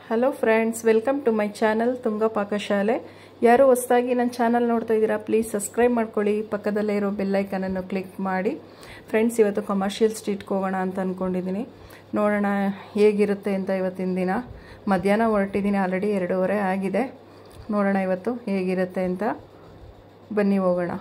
Hello friends, welcome to my channel Tunga Pakashale. ಯಾರು ಹೊಸದಾಗಿ ನನ್ನ ಚಾನಲ್ ನೋಡ್ತಾ ಇದ್ದೀರಾ, ಪ್ಲೀಸ್ ಸಬ್ಸ್ಕ್ರೈಬ್ ಮಾಡ್ಕೊಳ್ಳಿ. ಪಕ್ಕದಲ್ಲೇ ಇರೋ ಬೆಲ್ಲೈಕನನ್ನು ಕ್ಲಿಕ್ ಮಾಡಿ. ಫ್ರೆಂಡ್ಸ್, ಇವತ್ತು ಕಮರ್ಷಿಯಲ್ ಸ್ಟ್ರೀಟ್ಗೆ ಹೋಗೋಣ ಅಂತ ಅಂದ್ಕೊಂಡಿದ್ದೀನಿ. ನೋಡೋಣ ಹೇಗಿರುತ್ತೆ ಅಂತ. ಇವತ್ತಿನ ದಿನ ಮಧ್ಯಾಹ್ನ ಹೊರಟಿದ್ದೀನಿ, ಆಲ್ರೆಡಿ 2:30 ಆಗಿದೆ. ನೋಡೋಣ ಇವತ್ತು ಹೇಗಿರುತ್ತೆ ಅಂತ. ಬನ್ನಿ ಹೋಗೋಣ.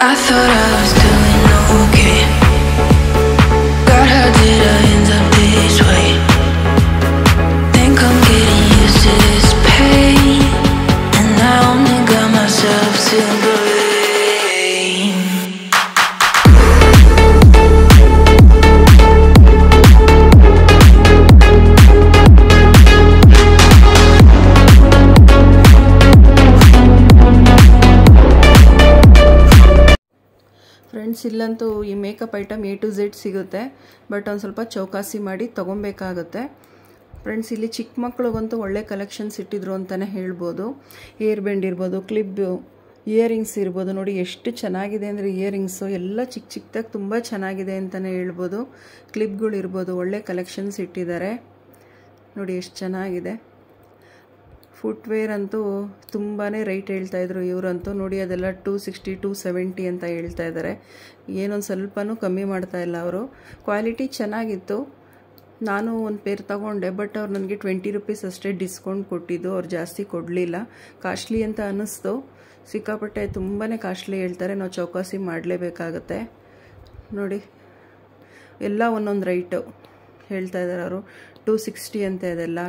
I thought I was doing okay. God, how did I end up this way? Think I'm getting used to this pain, and I only got myself to blame. Friends, ಇಲ್ಲಂತೂ ಈ makeup item A to Z ಸಿಗುತ್ತೆ, but ಒಂದು ಸ್ವಲ್ಪ ಚೌಕಾಸಿ ಮಾಡಿ ತೊಗೊಬೇಕಾಗುತ್ತೆ. Friends, ಇಲ್ಲಿ ಚಿಕ್ಕ ಮಕ್ಳಿಗಂತೂ ಒಳ್ಳೆ ಕಲೆಕ್ಷನ್ಸ್ ಇಟ್ಟಿದ್ರು ಅಂತಲೇ ಹೇಳ್ಬೋದು. ಏರ್ ಬೆಂಡ್ ಇರ್ಬೋದು, ಕ್ಲಿಪ್, ಇಯರಿಂಗ್ಸ್ ಇರ್ಬೋದು. ನೋಡಿ ಎಷ್ಟು ಚೆನ್ನಾಗಿದೆ ಅಂದರೆ ಇಯರಿಂಗ್ಸು ಎಲ್ಲ ಚಿಕ್ಕ ಚಿಕ್ಕದಾಗಿ ತುಂಬ ಚೆನ್ನಾಗಿದೆ ಅಂತಲೇ ಹೇಳ್ಬೋದು. ಕ್ಲಿಪ್ಗಳು ಇರ್ಬೋದು, ಒಳ್ಳೆ ಕಲೆಕ್ಷನ್ಸ್ ಇಟ್ಟಿದ್ದಾರೆ. ನೋಡಿ ಎಷ್ಟು ಚೆನ್ನಾಗಿದೆ. ಫುಟ್ವೇರ್ ಅಂತೂ ತುಂಬಾ ರೈಟ್ ಹೇಳ್ತಾಯಿದ್ರು ಇವರಂತೂ. ನೋಡಿ ಅದೆಲ್ಲ 260 270 ಅಂತ ಹೇಳ್ತಾ ಇದ್ದಾರೆ. ಏನೊಂದು ಸ್ವಲ್ಪನೂ ಕಮ್ಮಿ ಮಾಡ್ತಾ ಇಲ್ಲ ಅವರು. ಕ್ವಾಲಿಟಿ ಚೆನ್ನಾಗಿತ್ತು. ನಾನು ಒಂದು ಪೇರ್ ತಗೊಂಡೆ, ಬಟ್ ಅವ್ರು ನನಗೆ 20 ರೂಪೀಸ್ ಅಷ್ಟೇ ಡಿಸ್ಕೌಂಟ್ ಕೊಟ್ಟಿದ್ದು. ಅವ್ರು ಜಾಸ್ತಿ ಕೊಡಲಿಲ್ಲ. ಕಾಸ್ಟ್ಲಿ ಅಂತ ಅನ್ನಿಸ್ತು. ಸಿಕ್ಕಾಪಟ್ಟೆ ತುಂಬಾ ಕಾಸ್ಟ್ಲಿ ಹೇಳ್ತಾರೆ. ನಾವು ಚೌಕಾಸಿ ಮಾಡಲೇಬೇಕಾಗತ್ತೆ. ನೋಡಿ ಎಲ್ಲ ಒಂದೊಂದು ರೈಟು ಹೇಳ್ತಾ ಇದ್ದಾರೆ ಅವರು. 260 ಅಂತ ಇದೆಲ್ಲ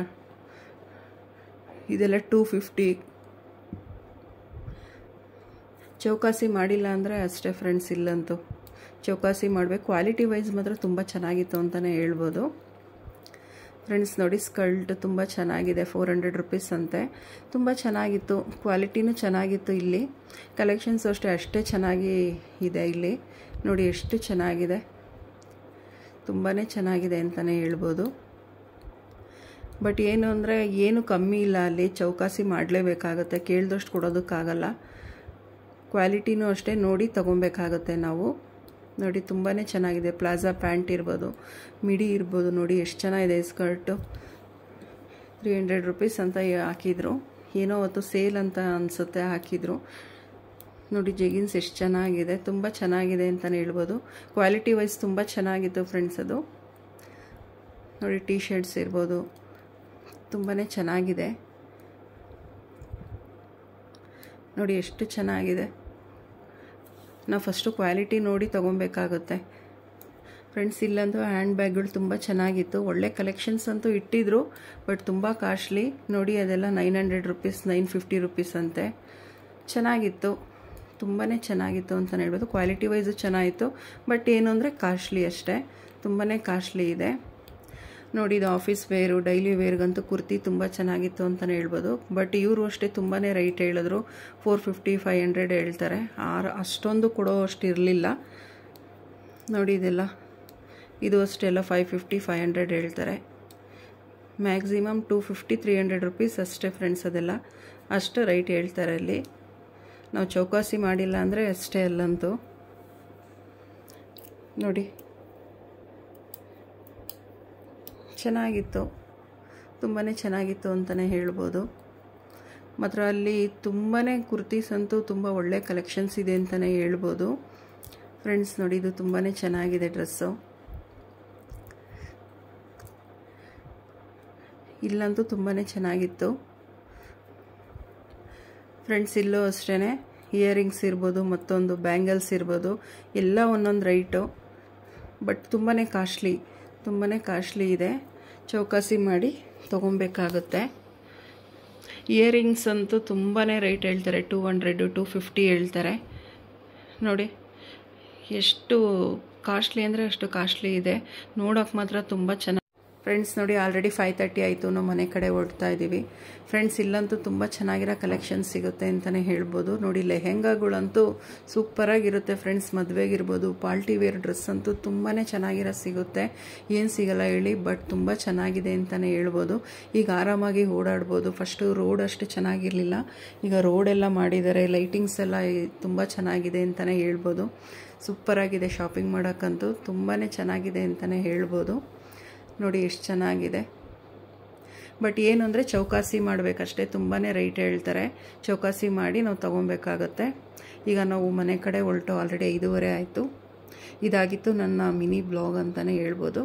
250. ಚೌಕಾಸಿ ಮಾಡಿಲ್ಲ ಅಂದರೆ ಅಷ್ಟೇ ಫ್ರೆಂಡ್ಸ್. ಇಲ್ಲಂತೂ ಚೌಕಾಸಿ ಮಾಡಬೇಕು. ಕ್ವಾಲಿಟಿ ವೈಸ್ ಮಾತ್ರ ತುಂಬ ಚೆನ್ನಾಗಿತ್ತು ಅಂತಲೇ ಹೇಳ್ಬೋದು. ಫ್ರೆಂಡ್ಸ್ ನೋಡಿ, ಸ್ಕರ್ಟ್ ತುಂಬ ಚೆನ್ನಾಗಿದೆ. 400 ರೂಪೀಸ್ ಅಂತೆ. ತುಂಬ ಚೆನ್ನಾಗಿತ್ತು. ಕ್ವಾಲಿಟಿನೂ ಚೆನ್ನಾಗಿತ್ತು. ಇಲ್ಲಿ ಕಲೆಕ್ಷನ್ಸ್ ಅಷ್ಟೇ ಚೆನ್ನಾಗಿ ಇದೆ. ಇಲ್ಲಿ ನೋಡಿ ಎಷ್ಟು ಚೆನ್ನಾಗಿದೆ. ತುಂಬಾ ಚೆನ್ನಾಗಿದೆ ಅಂತಲೇ ಹೇಳ್ಬೋದು. ಬಟ್ ಏನು ಅಂದರೆ ಏನು ಕಮ್ಮಿ ಇಲ್ಲ. ಅಲ್ಲಿ ಚೌಕಾಸಿ ಮಾಡಲೇಬೇಕಾಗತ್ತೆ. ಕೇಳಿದಷ್ಟು ಕೊಡೋದಕ್ಕಾಗಲ್ಲ. ಕ್ವಾಲಿಟಿನೂ ಅಷ್ಟೇ ನೋಡಿ ತೊಗೊಬೇಕಾಗತ್ತೆ ನಾವು. ನೋಡಿ ತುಂಬಾ ಚೆನ್ನಾಗಿದೆ. ಪ್ಲಾಜಾ ಪ್ಯಾಂಟ್ ಇರ್ಬೋದು, ಮಿಡಿ ಇರ್ಬೋದು. ನೋಡಿ ಎಷ್ಟು ಚೆನ್ನಾಗಿದೆ. ಸ್ಕರ್ಟು 300 ರೂಪೀಸ್ ಅಂತ ಹಾಕಿದ್ರು. ಏನೋ ಅವತ್ತು ಸೇಲ್ ಅಂತ ಅನಿಸುತ್ತೆ ಹಾಕಿದ್ರು. ನೋಡಿ ಜೆಗಿನ್ಸ್ ಎಷ್ಟು ಚೆನ್ನಾಗಿದೆ. ತುಂಬ ಚೆನ್ನಾಗಿದೆ ಅಂತಲೇ ಹೇಳ್ಬೋದು. ಕ್ವಾಲಿಟಿ ವೈಸ್ ತುಂಬ ಚೆನ್ನಾಗಿತ್ತು ಫ್ರೆಂಡ್ಸ್ ಅದು. ನೋಡಿ ಟೀ ಶರ್ಟ್ಸ್ ಇರ್ಬೋದು, ತುಂಬಾ ಚೆನ್ನಾಗಿದೆ. ನೋಡಿ ಎಷ್ಟು ಚೆನ್ನಾಗಿದೆ. ನಾವು ಫಸ್ಟು ಕ್ವಾಲಿಟಿ ನೋಡಿ ತೊಗೊಬೇಕಾಗುತ್ತೆ ಫ್ರೆಂಡ್ಸ್. ಇಲ್ಲಂತೂ ಹ್ಯಾಂಡ್ ಬ್ಯಾಗ್ಗಳು ತುಂಬ ಚೆನ್ನಾಗಿತ್ತು. ಒಳ್ಳೆ ಕಲೆಕ್ಷನ್ಸ್ ಅಂತೂ ಇಟ್ಟಿದ್ರು, ಬಟ್ ತುಂಬ ಕಾಸ್ಟ್ಲಿ. ನೋಡಿ ಅದೆಲ್ಲ 900 ರೂಪೀಸ್ 950 ರೂಪೀಸ್ ಅಂತೆ. ಚೆನ್ನಾಗಿತ್ತು. ತುಂಬಾ ಚೆನ್ನಾಗಿತ್ತು ಅಂತಲೇ ಹೇಳ್ಬೋದು. ಕ್ವಾಲಿಟಿ ವೈಸು ಚೆನ್ನಾಗಿತ್ತು, ಬಟ್ ಏನು ಅಂದರೆ ಕಾಸ್ಟ್ಲಿ ಅಷ್ಟೇ. ತುಂಬಾ ಕಾಸ್ಟ್ಲಿ ಇದೆ. ನೋಡಿ ಇದು ಆಫೀಸ್ ವೇರು, ಡೈಲಿ ವೇರ್ಗಂತೂ ಕುರ್ತಿ ತುಂಬ ಚೆನ್ನಾಗಿತ್ತು ಅಂತಲೇ ಹೇಳ್ಬೋದು. ಬಟ್ ಇವರು ಅಷ್ಟೇ ತುಂಬಾ ರೈಟ್ ಹೇಳಿದ್ರು. 450 500 ಹೇಳ್ತಾರೆ. ಅಷ್ಟೊಂದು ಕೊಡೋ ಅಷ್ಟು ಇರಲಿಲ್ಲ. ನೋಡಿ ಇದೆಲ್ಲ ಇದು ಅಷ್ಟೆಲ್ಲ 550 500 ಹೇಳ್ತಾರೆ. ಮ್ಯಾಕ್ಸಿಮಮ್ 250 300 ರೂಪೀಸ್ ಅಷ್ಟೇ ಫ್ರೆಂಡ್ಸ್. ಅದೆಲ್ಲ ಅಷ್ಟು ರೈಟ್ ಹೇಳ್ತಾರೆ ಅಲ್ಲಿ. ನಾವು ಚೌಕಾಸಿ ಮಾಡಿಲ್ಲ ಅಂದರೆ ಅಷ್ಟೇ ಅಲ್ಲಂತೂ. ನೋಡಿ ಚೆನ್ನಾಗಿತ್ತು. ತುಂಬಾ ಚೆನ್ನಾಗಿತ್ತು ಅಂತಲೇ ಹೇಳ್ಬೋದು. ಮಾತ್ರ ಅಲ್ಲಿ ತುಂಬಾ ಕುರ್ತೀಸ್ ಅಂತೂ ತುಂಬ ಒಳ್ಳೆ ಕಲೆಕ್ಷನ್ಸ್ ಇದೆ ಅಂತಲೇ ಹೇಳ್ಬೋದು ಫ್ರೆಂಡ್ಸ್. ನೋಡಿ ಇದು ತುಂಬಾ ಚೆನ್ನಾಗಿದೆ ಡ್ರೆಸ್ಸು. ಇಲ್ಲಂತೂ ತುಂಬಾ ಚೆನ್ನಾಗಿತ್ತು ಫ್ರೆಂಡ್ಸ್. ಇಲ್ಲೂ ಅಷ್ಟೇ ಇಯರಿಂಗ್ಸ್ ಇರ್ಬೋದು, ಮತ್ತೊಂದು ಬ್ಯಾಂಗಲ್ಸ್ ಇರ್ಬೋದು, ಎಲ್ಲ ಒಂದೊಂದು ರೈಟು. ಬಟ್ ತುಂಬಾ ಕಾಸ್ಟ್ಲಿ ಇದೆ. ಚೌಕಾಸಿ ಮಾಡಿ ತೊಗೊಬೇಕಾಗುತ್ತೆ. ಇಯರಿಂಗ್ಸ್ ಅಂತೂ ತುಂಬಾ ರೈಟ್ ಹೇಳ್ತಾರೆ. 200 250 ಹೇಳ್ತಾರೆ. ನೋಡಿ ಎಷ್ಟು ಕಾಸ್ಟ್ಲಿ ಅಂದರೆ ಅಷ್ಟು ಕಾಸ್ಟ್ಲಿ ಇದೆ. ನೋಡೋಕೆ ಮಾತ್ರ ತುಂಬ ಚೆನ್ನಾಗಿ. ಫ್ರೆಂಡ್ಸ್ ನೋಡಿ ಆಲ್ರೆಡಿ 5:30 ಆಯಿತು, ನಾವು ಮನೆ ಕಡೆ ಹೊರಡ್ತಾ ಇದ್ದೀವಿ. ಫ್ರೆಂಡ್ಸ್ ಇಲ್ಲಂತೂ ತುಂಬ ಚೆನ್ನಾಗಿರೋ ಕಲೆಕ್ಷನ್ ಸಿಗುತ್ತೆ ಅಂತಲೇ ಹೇಳ್ಬೋದು. ನೋಡಿ ಲೆಹೆಂಗಾಗಳಂತೂ ಸೂಪರಾಗಿರುತ್ತೆ ಫ್ರೆಂಡ್ಸ್. ಮದುವೆಗಿರ್ಬೋದು, ಪಾರ್ಟಿ ವೇರ್ ಡ್ರೆಸ್ ಅಂತೂ ತುಂಬಾ ಚೆನ್ನಾಗಿರೋ ಸಿಗುತ್ತೆ. ಏನು ಸಿಗಲ್ಲ ಹೇಳಿ, ಬಟ್ ತುಂಬ ಚೆನ್ನಾಗಿದೆ ಅಂತಲೇ ಹೇಳ್ಬೋದು. ಈಗ ಆರಾಮಾಗಿ ಓಡಾಡ್ಬೋದು. ಫಸ್ಟು ರೋಡ್ ಅಷ್ಟು ಚೆನ್ನಾಗಿರಲಿಲ್ಲ, ಈಗ ರೋಡೆಲ್ಲ ಮಾಡಿದ್ದಾರೆ, ಲೈಟಿಂಗ್ಸ್ ಎಲ್ಲ ತುಂಬ ಚೆನ್ನಾಗಿದೆ ಅಂತಲೇ ಹೇಳ್ಬೋದು. ಸೂಪರಾಗಿದೆ, ಶಾಪಿಂಗ್ ಮಾಡೋಕ್ಕಂತೂ ತುಂಬಾ ಚೆನ್ನಾಗಿದೆ ಅಂತಲೇ ಹೇಳ್ಬೋದು. ನೋಡಿ ಎಷ್ಟು ಚೆನ್ನಾಗಿದೆ. ಬಟ್ ಏನು ಅಂದರೆ ಚೌಕಾಸಿ ಮಾಡಬೇಕಷ್ಟೇ, ತುಂಬಾ ರೈಟ್ ಹೇಳ್ತಾರೆ. ಚೌಕಾಸಿ ಮಾಡಿ ನಾವು ತೊಗೊಬೇಕಾಗತ್ತೆ. ಈಗ ನಾವು ಮನೆ ಕಡೆ ಹೊರಟು ಆಲ್ರೆಡಿ 5:30 ಆಯಿತು. ಇದಾಗಿತ್ತು ನನ್ನ ಮಿನಿ ಬ್ಲಾಗ್ ಅಂತಲೇ ಹೇಳ್ಬೋದು.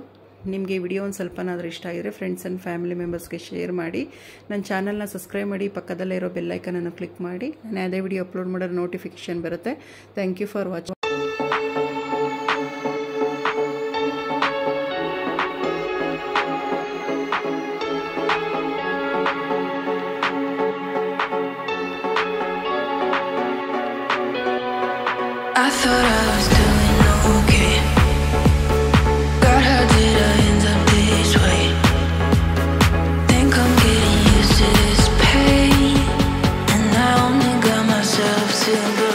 ನಿಮಗೆ ವಿಡಿಯೋ ಒಂದು ಸ್ವಲ್ಪನಾದರೂ ಇಷ್ಟ ಆಗಿದ್ರೆ ಫ್ರೆಂಡ್ಸ್ ಆ್ಯಂಡ್ ಫ್ಯಾಮಿಲಿ ಮೆಂಬರ್ಸ್ಗೆ ಶೇರ್ ಮಾಡಿ. ನನ್ನ ಚಾನಲ್ನ ಸಬ್ಸ್ಕ್ರೈಬ್ ಮಾಡಿ, ಪಕ್ಕದಲ್ಲೇ ಇರೋ ಬೆಲ್ಲೈಕನನ್ನು ಕ್ಲಿಕ್ ಮಾಡಿ. ನಾನು ಯಾವುದೇ ವಿಡಿಯೋ ಅಪ್ಲೋಡ್ ಮಾಡೋದು ನೋಟಿಫಿಕೇಷನ್ ಬರುತ್ತೆ. Thank you for watching. I thought I was doing okay. God, how did I end up this way? Think I'm getting used to this pain, and I only got myself to blame.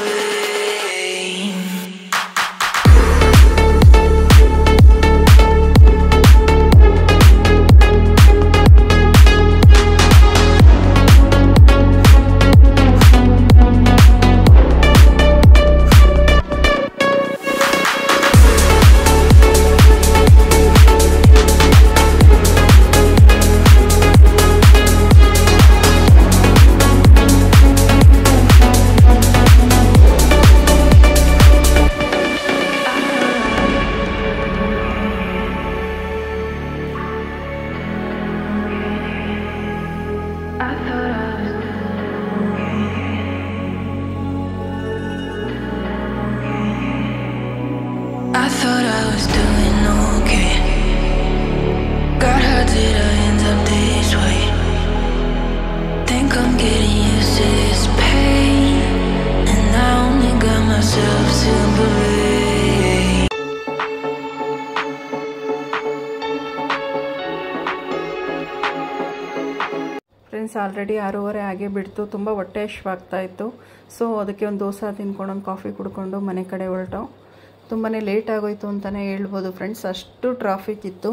I thought I was doing okay. God, how did I end up this way? Think I'm getting used to this pain, and I only got myself to blame. Friends already 6:30 ಆಗೇ ಬಿಡ್ತು. ತುಂಬ ಹೊಟ್ಟೆ ಹಶ್ವಾಗ್ತಾಯಿತ್ತು. So ಅದಕ್ಕೆ ಒಂದು ದೋಸೆ ತಿನ್ಕೊಂಡು ಒಂದು coffee ಕುಡ್ಕೊಂಡು ಮನೆ ಕಡೆ ಹೊರಟು. ತುಂಬಾ ಲೇಟ್ ಆಗೋಯ್ತು ಅಂತಲೇ ಹೇಳ್ಬೋದು ಫ್ರೆಂಡ್ಸ್. ಅಷ್ಟು ಟ್ರಾಫಿಕ್ ಇತ್ತು.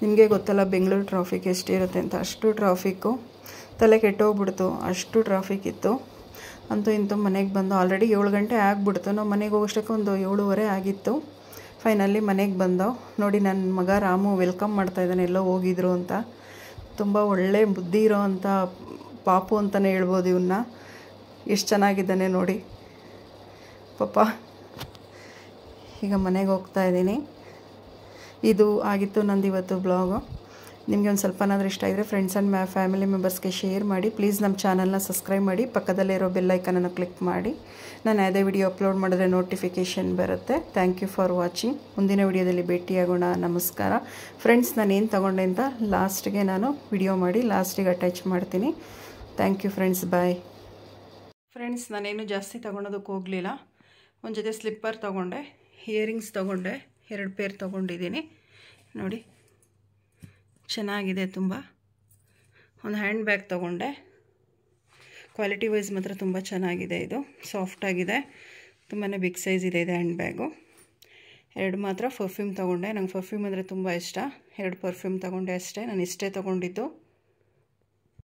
ನಿಮಗೆ ಗೊತ್ತಲ್ಲ ಬೆಂಗಳೂರು ಟ್ರಾಫಿಕ್ ಎಷ್ಟಿರುತ್ತೆ ಅಂತ. ಅಷ್ಟು ಟ್ರಾಫಿಕ್ಕು, ತಲೆ ಕೆಟ್ಟೋಗ್ಬಿಡ್ತು, ಅಷ್ಟು ಟ್ರಾಫಿಕ್ ಇತ್ತು. ಅಂತೂ ಇಂತೂ ಮನೆಗೆ ಬಂದು ಆಲ್ರೆಡಿ 7 ಗಂಟೆ ಆಗಿಬಿಡ್ತು. ನಾವು ಮನೆಗೆ ಹೋಗೋಷ್ಟಕ್ಕೆ ಒಂದು 7:30 ಆಗಿತ್ತು. ಫೈನಲಿ ಮನೆಗೆ ಬಂದೋ. ನೋಡಿ ನನ್ನ ಮಗ ರಾಮು ವೆಲ್ಕಮ್ ಮಾಡ್ತಾಯಿದ್ದಾನೆ, ಎಲ್ಲೋ ಹೋಗಿದ್ರು ಅಂತ. ತುಂಬ ಒಳ್ಳೆ ಬುದ್ಧಿ ಇರೋ ಅಂಥ ಪಾಪು ಅಂತಲೇ ಹೇಳ್ಬೋದು ಇವನ್ನ. ಎಷ್ಟು ಚೆನ್ನಾಗಿದ್ದಾನೆ ನೋಡಿ ಪಾಪ. ಈಗ ಮನೆಗೆ ಹೋಗ್ತಾ ಇದ್ದೀನಿ. ಇದು ಆಗಿತ್ತು ನಂದು ಇವತ್ತು ಬ್ಲಾಗು. ನಿಮಗೆ ಒಂದು ಸ್ವಲ್ಪನಾದರೂ ಇಷ್ಟ ಆಗಿದ್ರೆ ಫ್ರೆಂಡ್ಸ್ ಆ್ಯಂಡ್ ಫ್ಯಾಮಿಲಿ ಮೆಂಬರ್ಸ್ಗೆ ಶೇರ್ ಮಾಡಿ. ಪ್ಲೀಸ್ ನಮ್ಮ ಚಾನಲ್ನ ಸಬ್ಸ್ಕ್ರೈಬ್ ಮಾಡಿ, ಪಕ್ಕದಲ್ಲೇ ಇರೋ ಬೆಲ್ಲೈಕನನ್ನು ಕ್ಲಿಕ್ ಮಾಡಿ. ನಾನು ಯಾವುದೇ ವಿಡಿಯೋ ಅಪ್ಲೋಡ್ ಮಾಡಿದ್ರೆ ನೋಟಿಫಿಕೇಷನ್ ಬರುತ್ತೆ. Thank you for watching. ಮುಂದಿನ ವಿಡಿಯೋದಲ್ಲಿ ಭೇಟಿಯಾಗೋಣ. ನಮಸ್ಕಾರ ಫ್ರೆಂಡ್ಸ್. ನಾನು ಏನು ತೊಗೊಂಡೆ ಅಂತ ಲಾಸ್ಟಿಗೆ ನಾನು ವಿಡಿಯೋ ಮಾಡಿ ಲಾಸ್ಟಿಗೆ ಅಟ್ಯಾಚ್ ಮಾಡ್ತೀನಿ. Thank you friends, bye. Friends ನಾನೇನು ಜಾಸ್ತಿ ತೊಗೊಳೋದಕ್ಕೆ ಹೋಗಲಿಲ್ಲ. ಒಂದು ಜೊತೆ ಸ್ಲಿಪ್ಪರ್ ತೊಗೊಂಡೆ, ಇಯರಿಂಗ್ಸ್ ತೊಗೊಂಡೆ, 2 ಪೇರ್ ತೊಗೊಂಡಿದ್ದೀನಿ. ನೋಡಿ ಚೆನ್ನಾಗಿದೆ ತುಂಬ. ಒಂದು ಹ್ಯಾಂಡ್ ಬ್ಯಾಗ್ ತೊಗೊಂಡೆ. ಕ್ವಾಲಿಟಿ ವೈಸ್ ಮಾತ್ರ ತುಂಬ ಚೆನ್ನಾಗಿದೆ. ಇದು ಸಾಫ್ಟಾಗಿದೆ, ತುಂಬಾ ಬಿಗ್ ಸೈಜ್ ಇದೆ ಇದು ಹ್ಯಾಂಡ್ ಬ್ಯಾಗು. 2 ಮಾತ್ರ ಪರ್ಫ್ಯೂಮ್ ತೊಗೊಂಡೆ. ನಂಗೆ ಪರ್ಫ್ಯೂಮ್ ಅಂದರೆ ತುಂಬ ಇಷ್ಟ. 2 ಪರ್ಫ್ಯೂಮ್ ತೊಗೊಂಡೆ ಅಷ್ಟೇ. ನಾನು ಇಷ್ಟೇ ತೊಗೊಂಡಿದ್ದು.